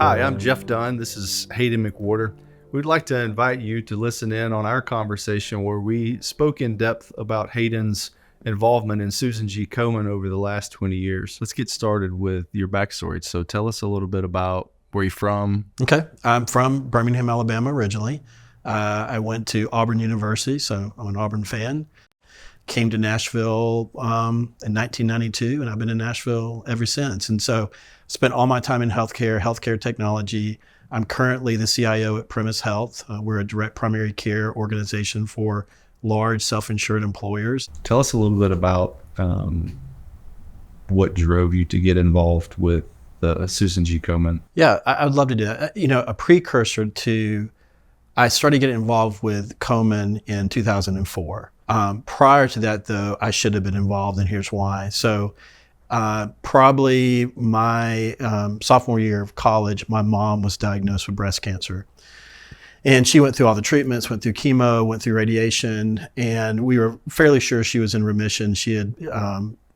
Hi, I'm Jeff Dunn. This is Hayden McWhorter. We'd like to invite you to listen in on our conversation where we spoke in depth about Hayden's involvement in Susan G. Komen over the last 20 years. Let's get started with your backstory. So tell us a little bit about where you're from. Okay. I'm from Birmingham, Alabama originally. I went to Auburn University, so I'm an Auburn fan. Came to Nashville in 1992, and I've been in Nashville ever since. And so spent all my time in healthcare technology. I'm currently the CIO at Premise Health. We're a direct primary care organization for large self-insured employers. Tell us a little bit about what drove you to get involved with the Susan G. Komen. Yeah, I'd love to do that. A precursor to, I started getting involved with Komen in 2004. Prior to that, though, I should have been involved, and here's why. So probably my sophomore year of college, my mom was diagnosed with breast cancer. And she went through all the treatments, went through chemo, went through radiation, and we were fairly sure she was in remission. She had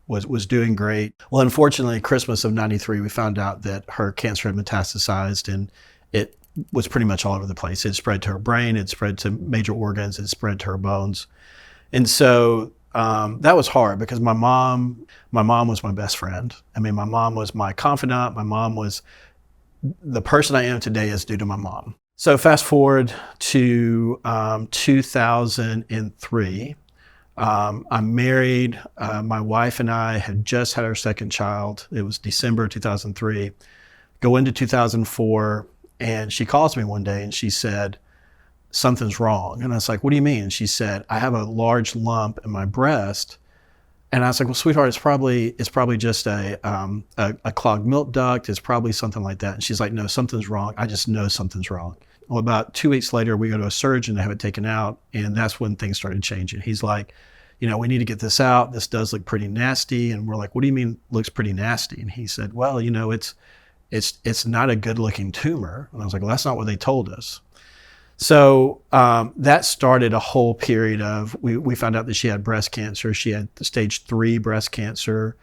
was doing great. Well, unfortunately, Christmas of '93, we found out that her cancer had metastasized, and it was pretty much all over the place. It spread to her brain, it spread to major organs, it spread to her bones. And so that was hard because my mom was my best friend. I mean, my mom was my confidant. My mom was the person I am today is due to my mom. So fast forward to 2003. I'm married. My wife and I had just had our second child. It was December 2003. Go into 2004, and she calls me one day and she said, "Something's wrong." And I was like, "What do you mean?" And she said, "I have a large lump in my breast." And I was like, "Well, sweetheart, it's probably just a clogged milk duct. It's probably something like that." And she's like, "No, something's wrong. I just know something's wrong." Well, about 2 weeks later, we go to a surgeon to have it taken out, and that's when things started changing. He's like, "We need to get this out. This does look pretty nasty." And we're like, "What do you mean looks pretty nasty?" And he said, "Well, it's not a good-looking tumor." And I was like, "Well, that's not what they told us." So that started a whole period of, we found out that she had breast cancer. She had stage 3 breast cancer.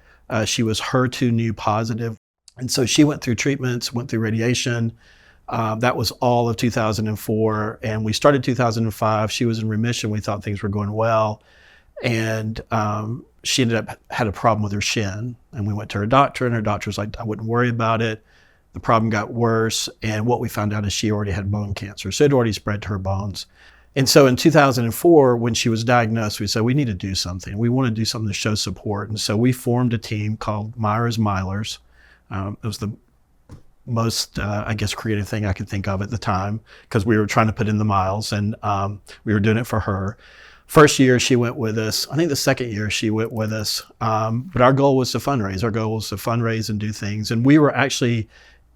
She was HER2 positive. And so she went through treatments, went through radiation. That was all of 2004. And we started 2005. She was in remission. We thought things were going well. And she ended up had a problem with her shin. And we went to her doctor, and her doctor was like, "I wouldn't worry about it." The problem got worse, and what we found out is she already had bone cancer. So it already spread to her bones. And so in 2004, when she was diagnosed, we said, we need to do something. We want to do something to show support. And so we formed a team called Myra's Milers. It was the most, creative thing I could think of at the time, because we were trying to put in the miles, and we were doing it for her. First year she went with us. I think the second year she went with us. But our goal was to fundraise. Our goal was to fundraise and do things. And we were actually,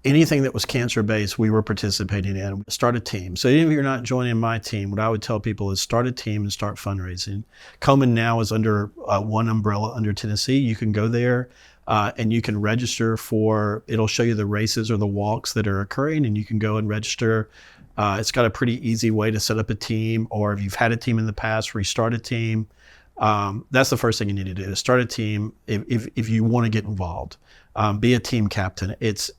anything that was cancer-based, we were participating in. Start a team. So even if you're not joining my team, what I would tell people is start a team and start fundraising. Komen now is under one umbrella under Tennessee. You can go there and you can register for, it'll show you the races or the walks that are occurring, and you can go and register. It's got a pretty easy way to set up a team, or if you've had a team in the past, restart a team. That's the first thing you need to do, is start a team if you want to get involved. Be a team captain. It's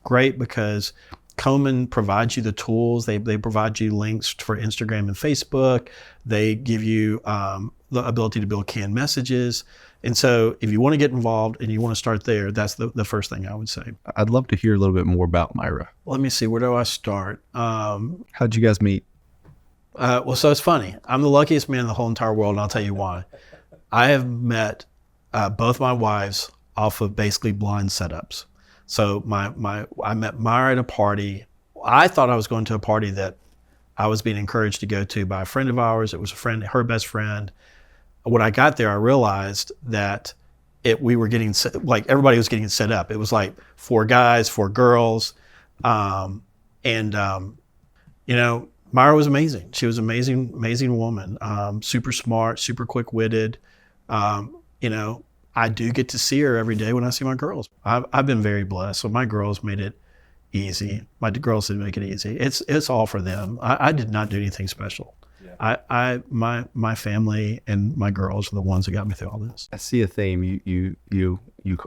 great because Komen provides you the tools. They provide you links for Instagram and Facebook. They give you the ability to build canned messages. And so if you want to get involved and you want to start there, that's the first thing I would say. I'd love to hear a little bit more about Myra. Let me see, where do I start? How'd you guys meet? So it's funny. I'm the luckiest man in the whole entire world, and I'll tell you why. I have met both my wives off of basically blind setups. So I met Myra at a party. I thought I was going to a party that I was being encouraged to go to by a friend of ours. It was her best friend. When I got there, I realized that we were getting everybody was getting set up. It was like 4 guys, 4 girls, Myra was amazing. She was an amazing woman, super smart, super quick-witted. I do get to see her every day when I see my girls. I've been very blessed. So my girls made it easy. My girls didn't make it easy. It's all for them. I did not do anything special. Yeah. My family and my girls are the ones that got me through all this. I see a theme. You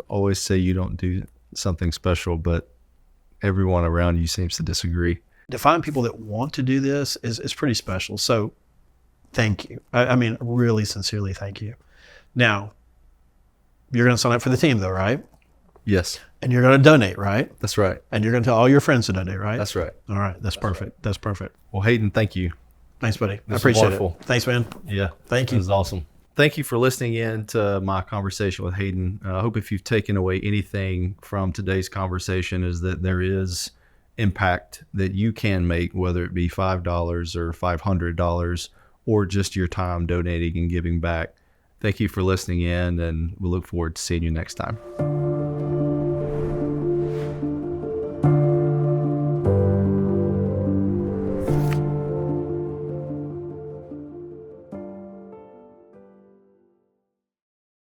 always say you don't do something special, but everyone around you seems to disagree. To find people that want to do this is pretty special. So thank you. I mean, really sincerely thank you. Now, you're going to sign up for the team though, right? Yes, And you're going to donate, right? that's right. And you're going to tell all your friends to donate, right? That's right. All right. That's perfect. That's perfect. Well, Hayden, thank you. Thanks, buddy. I was appreciate wonderful. it. Thanks, man. Yeah. Thank It you. was awesome. Thank you for listening in to my conversation with Hayden. I hope if you've taken away anything from today's conversation is that there is impact that you can make, whether it be $5 or $500 or just your time donating and giving back. Thank you for listening in, and we look forward to seeing you next time.